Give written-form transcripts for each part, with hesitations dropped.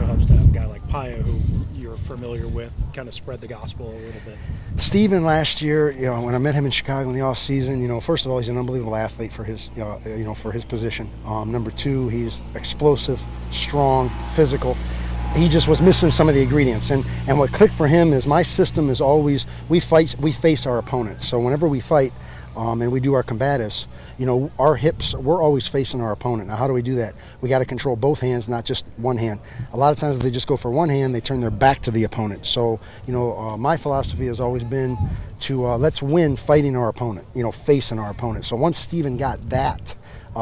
also helps to have a guy like Paya, who you're familiar with, kind of spread the gospel a little bit. Steven last year, when I met him in Chicago in the off season, first of all, he's an unbelievable athlete for his, for his position. Number two, he's explosive, strong, physical. He just was missing some of the ingredients, and what clicked for him is my system is always we face our opponent. So whenever we fight, and we do our combatives, our hips, we're always facing our opponent. Now, how do we do that? We got to control both hands, not just one hand. A lot of times if they just go for one hand, they turn their back to the opponent. So, my philosophy has always been to let's win fighting our opponent, facing our opponent. So once Steven got that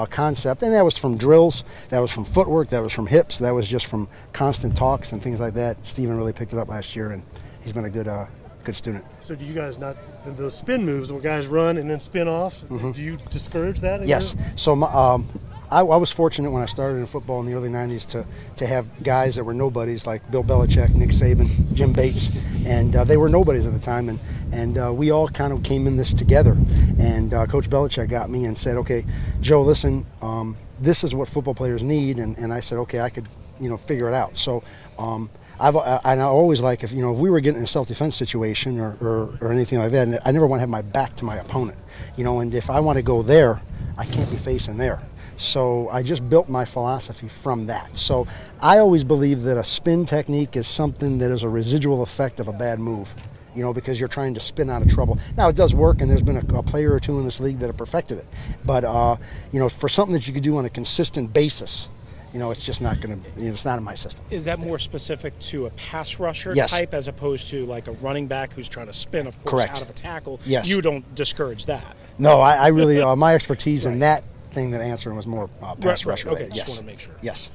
concept, and that was from drills, that was from footwork, that was from hips, that was just from constant talks and things like that, Steven really picked it up last year, and he's been a good student. So do you guys not, the spin moves where guys run and then spin off, do you discourage that? Yes. So I was fortunate when I started in football in the early 90s to have guys that were nobodies like Bill Belichick, Nick Saban, Jim Bates, and they were nobodies at the time, and we all kind of came in this together. And Coach Belichick got me and said, okay, Joe, listen, this is what football players need, and I said, okay, I could figure it out. So I always like if we were getting in a self-defense situation or anything like that, and I never want to have my back to my opponent, and if I want to go there, I can't be facing there. So I just built my philosophy from that. So I always believe that a spin technique is something that is a residual effect of a bad move, because you're trying to spin out of trouble. Now it does work, and there's been a player or two in this league that have perfected it. But for something that you could do on a consistent basis, it's just not going to, it's not in my system. Is that more specific to a pass rusher Yes. type as opposed to like a running back who's trying to spin, of course, Correct. out of a tackle? Yes. You don't discourage that? No, I really, my expertise in that thing that answering was more pass rush Okay, related. just Yes. want to make sure. Yes.